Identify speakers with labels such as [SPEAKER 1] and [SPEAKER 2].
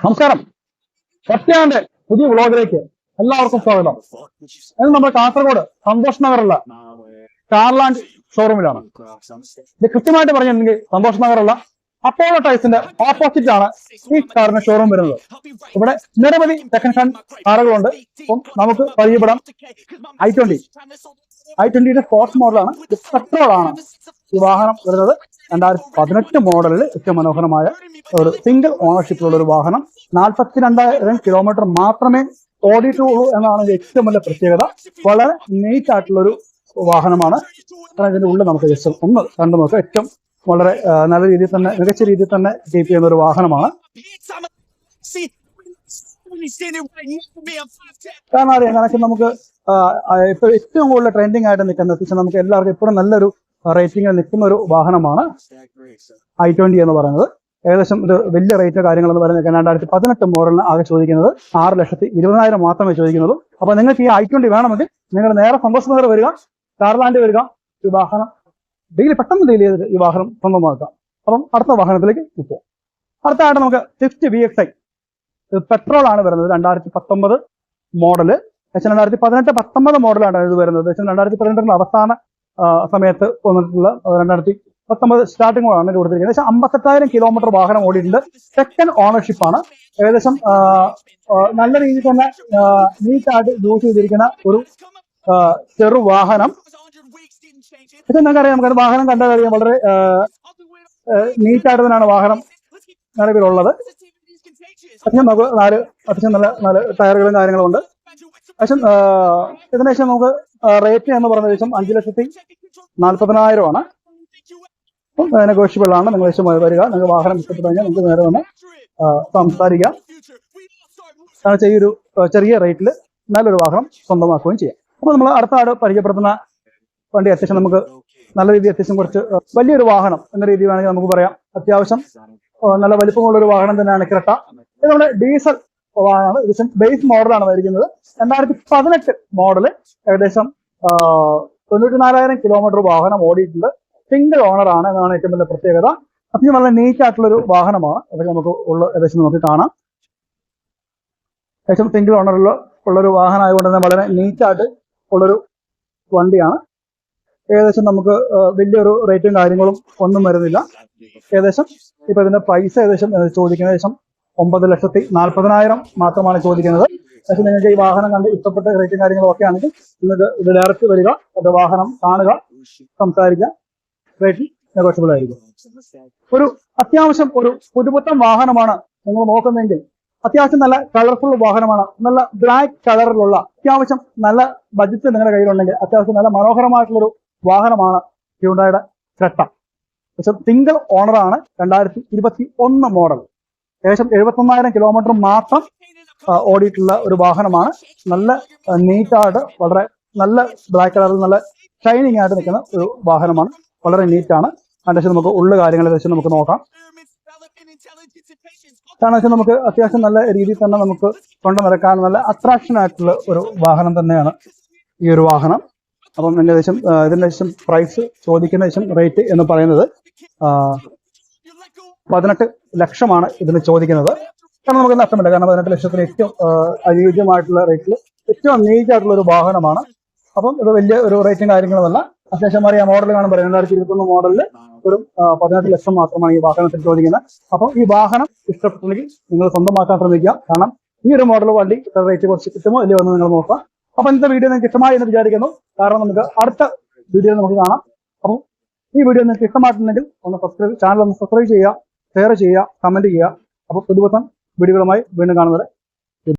[SPEAKER 1] നമസ്കാരം. സത്യാന്റെ പുതിയ വ്ളോഗിലേക്ക് എല്ലാവർക്കും സ്വാഗതം. ഇത് നമ്മുടെ കാസർഗോഡ് സന്തോഷ് നഗറുള്ള കാർലാൻഡ് ഷോറൂമിലാണ്. ഇത് കൃത്യമായിട്ട് പറഞ്ഞിട്ടുണ്ടെങ്കിൽ സന്തോഷ് നഗറുള്ള അപ്പോളോ ടൈസിന്റെ ഓപ്പോസിറ്റ് ആണ് ഈ കാറിന്റെ ഷോറൂം വരുന്നത്. ഇവിടെ നിരവധി സെക്കൻഡ് ഹാൻഡ് കാറുകളുണ്ട്. അപ്പം നമുക്ക് പരിചയപ്പെടാം. i20 സ്പോർട്സ് മോഡലാണ്. ഇത് പെട്രോൾ ആണ് ഈ വാഹനം വരുന്നത്. 2018 മോഡലിൽ ഏറ്റവും മനോഹരമായ ഒരു സിംഗിൾ ഓണർഷിപ്പിലുള്ള ഒരു വാഹനം. 42,000 കിലോമീറ്റർ മാത്രമേ ഓടിയിട്ടുള്ളൂ എന്നാണ് ഏറ്റവും വലിയ പ്രത്യേകത. വളരെ നീറ്റ് ആയിട്ടുള്ള ഒരു വാഹനമാണ്. ഇതിന്റെ ഉള്ളിൽ നമുക്ക് ജസ്റ്റ് ഒന്ന് കണ്ടു നോക്കാം. ഏറ്റവും വളരെ നല്ല രീതിയിൽ തന്നെ മികച്ച രീതിയിൽ തന്നെ കീപ്പ് ചെയ്യുന്ന ഒരു വാഹനമാണ്. കാരണം അറിയാം, കണക്ക് നമുക്ക് ഇപ്പൊ ഏറ്റവും കൂടുതൽ ട്രെൻഡിങ് ആയിട്ട് നിൽക്കുന്ന നമുക്ക് എല്ലാവർക്കും ഇപ്പോഴും നല്ലൊരു റേറ്റിംഗിൽ നിൽക്കുന്ന ഒരു വാഹനമാണ് i20 എന്ന് പറയുന്നത്. ഏകദേശം ഒരു വലിയ റേറ്റ് കാര്യങ്ങളെന്ന് പറയുന്നത് 2018 മോഡലിന് ആകെ ചോദിക്കുന്നത് 6,20,000 മാത്രമേ ചോദിക്കുന്നുള്ളൂ. അപ്പൊ നിങ്ങൾക്ക് ഈ i20 വേണമെങ്കിൽ നിങ്ങൾ നേരെ സന്തോഷ് നഗർ വരിക, കാർലാൻഡ് വരിക. ഈ വാഹനം പെട്ടെന്ന് ഡീൽ ചെയ്തിട്ട് ഈ വാഹനം സ്വന്തമാക്കാം. അപ്പം അടുത്ത വാഹനത്തിലേക്ക് ഇപ്പോൾ അടുത്തായിട്ട് നമുക്ക് സ്വിഫ്റ്റ് VXi. ഇത് പെട്രോൾ ആണ് വരുന്നത്. 2019 മോഡല്. 2018-19 മോഡലാണ് ഇത് വരുന്നത്. 2018 അവസാന സമയത്ത് വന്നിട്ടുള്ള 2019 സ്റ്റാർട്ടിംഗ് ആണ് ഇത് കൊടുത്തിരിക്കുന്നത്. ഏകദേശം 58,000 കിലോമീറ്റർ വാഹനം ഓടിയിട്ടുണ്ട്. സെക്കൻഡ് ഓണർഷിപ്പ് ആണ്. ഏകദേശം നല്ല രീതിയിൽ തന്നെ നീറ്റായിട്ട് യൂസ് ചെയ്തിരിക്കുന്ന ഒരു ചെറു വാഹനം. പക്ഷെ നമുക്കറിയാം, വാഹനം കണ്ടാൽ അറിയാം വളരെ നീറ്റായിട്ട് തന്നെയാണ് വാഹനം നിലവിലുള്ളത്. അത്യാവശ്യം നമുക്ക് അത്യാവശ്യം നല്ല ടയറുകളും കാര്യങ്ങളും ഉണ്ട്. പക്ഷെ ഇതിന് ശേഷം നമുക്ക് റേറ്റ് എന്ന് പറഞ്ഞ ശേഷം 5,40,000 ആണ്. നെഗോഷ്യബിൾ ആണ്. നിങ്ങൾ ശേഷം വരിക. നിങ്ങൾക്ക് വാഹനം ഇഷ്ടപ്പെട്ടു കഴിഞ്ഞാൽ നമുക്ക് നേരെ വന്ന് സംസാരിക്കാം. ഈ ഒരു ചെറിയ റേറ്റിൽ നല്ലൊരു വാഹനം സ്വന്തമാക്കുകയും ചെയ്യാം. അപ്പോൾ നമ്മൾ അടുത്ത ആട് പരിചയപ്പെടുത്തുന്ന വണ്ടി അത്യാവശ്യം നമുക്ക് നല്ല രീതിയിൽ അത്യാവശ്യം കുറച്ച് വലിയൊരു വാഹനം എന്ന രീതിയിൽ വേണമെങ്കിൽ നമുക്ക് പറയാം. അത്യാവശ്യം നല്ല വലിപ്പമുള്ള ഒരു വാഹനം തന്നെയാണ് ക്രെട്ട. ഇത് നമ്മുടെ ഡീസൽ വാഹനമാണ്. ഇത് ബേസ് മോഡലാണ് വരിക്കുന്നത്. 2018 മോഡല്. ഏകദേശം 94,000 കിലോമീറ്റർ വാഹനം ഓടിയിട്ടുണ്ട്. സിംഗിൾ ഓണർ ആണ് എന്നാണ് ഏറ്റവും വലിയ പ്രത്യേകത. അത്യാവശ്യം നല്ല നീറ്റ് ആയിട്ടുള്ളൊരു വാഹനമാണ്. അതൊക്കെ നമുക്ക് ഏകദേശം നമുക്ക് കാണാം. ഏകദേശം സിംഗിൾ ഓണറിൽ ഉള്ളൊരു വാഹനം ആയതുകൊണ്ട് തന്നെ വളരെ നീറ്റായിട്ട് ഉള്ളൊരു വണ്ടിയാണ്. ഏകദേശം നമുക്ക് വലിയൊരു റേറ്റും കാര്യങ്ങളും ഒന്നും വരുന്നില്ല. ഏകദേശം ഇപ്പൊ ഇതിന്റെ പ്രൈസ് ഏകദേശം ചോദിക്കുന്നത് ഏകദേശം 9,40,000 മാത്രമാണ് ചോദിക്കുന്നത്. പക്ഷെ നിങ്ങൾക്ക് ഈ വാഹനം കണ്ട് ഇഷ്ടപ്പെട്ട റേറ്റും കാര്യങ്ങളും ഒക്കെ ആണെങ്കിൽ നിങ്ങൾക്ക് ഇത് ഡയറക്റ്റ് വരിക, അത് വാഹനം കാണുക, സംസാരിക്കുക. റേറ്റ് നെഗോഷ്യബിൾ ആയിരിക്കും. ഒരു അത്യാവശ്യം ഒരു പുതുപുത്തൻ വാഹനമാണ് നിങ്ങൾ നോക്കുന്നതെങ്കിൽ അത്യാവശ്യം നല്ല കളർഫുൾ വാഹനമാണ്. നല്ല ബ്ലാക്ക് കളറിലുള്ള അത്യാവശ്യം നല്ല ബഡ്ജറ്റ് നിങ്ങളുടെ കയ്യിലുണ്ടെങ്കിൽ അത്യാവശ്യം നല്ല മനോഹരമായിട്ടുള്ളൊരു വാഹനമാണ് ഹ്യുണ്ടായുടെ ക്രെട്ട. പക്ഷെ സിംഗിൾ ഓണറാണ്. 2021 മോഡൽ. ഏകദേശം 71,000 കിലോമീറ്റർ മാത്രം ഓടിയിട്ടുള്ള ഒരു വാഹനമാണ്. നല്ല നീറ്റായിട്ട് വളരെ നല്ല ബ്ലാക്ക് കളറിൽ നല്ല ഷൈനിങ് ആയിട്ട് നിൽക്കുന്ന ഒരു വാഹനമാണ്. വളരെ നീറ്റാണ്. അതിന് നമുക്ക് ഉള്ള കാര്യങ്ങളെ വെച്ച് നമുക്ക് നോക്കാം. കാരണം വെച്ചാൽ നമുക്ക് അത്യാവശ്യം നല്ല രീതിയിൽ തന്നെ നമുക്ക് കൊണ്ടു നടക്കാൻ നല്ല അട്രാക്ഷൻ ആയിട്ടുള്ള ഒരു വാഹനം തന്നെയാണ് ഈ ഒരു വാഹനം. അപ്പം ഏകദേശം ഇതിന്റെ ശേഷം പ്രൈസ് ചോദിക്കുന്ന ശേഷം റേറ്റ് എന്ന് പറയുന്നത് 18 ലക്ഷമാണ് ഇതിന് ചോദിക്കുന്നത്. കാരണം നമുക്ക് നഷ്ടമില്ല. കാരണം 18 ലക്ഷത്തിന് ഏറ്റവും അനുയോജ്യമായിട്ടുള്ള റേറ്റിൽ ഏറ്റവും നീറ്റ് ആയിട്ടുള്ള ഒരു വാഹനമാണ്. അപ്പം ഇത് വലിയ ഒരു റേറ്റും കാര്യങ്ങളുമല്ല. അത്യാവശ്യം അറിയാം, മോഡൽ കാണുമ്പോൾ 2021 മോഡലിൽ ഒരു 18 ലക്ഷം മാത്രമാണ് ഈ വാഹനത്തിൽ ചോദിക്കുന്നത്. അപ്പം ഈ വാഹനം ഇഷ്ടപ്പെട്ടെങ്കിൽ നിങ്ങൾ സ്വന്തമാക്കാൻ ശ്രമിക്കുക. കാരണം ഈ ഒരു മോഡൽ വണ്ടി ഇത്ര റേറ്റ് കുറച്ച് കിട്ടുമോ ഇല്ലയോ എന്ന് നിങ്ങൾ നോക്കുക. അപ്പൊ ഇന്നത്തെ വീഡിയോ നിങ്ങൾക്ക് ഇഷ്ടമായി എന്ന് വിചാരിക്കുന്നു. കാരണം നമുക്ക് അടുത്ത വീഡിയോ നമുക്ക് കാണാം. അപ്പം ഈ വീഡിയോ നിങ്ങൾക്ക് ഇഷ്ടമായിട്ടുണ്ടെങ്കിൽ ചാനൽ ഒന്ന് സബ്സ്ക്രൈബ് ചെയ്യുക, ഷെയർ ചെയ്യുക, കമന്റ് ചെയ്യുക. അപ്പോൾ പുതുപുത്തൻ വീഡിയോകളുമായി വീണ്ടും കാണുന്നത്.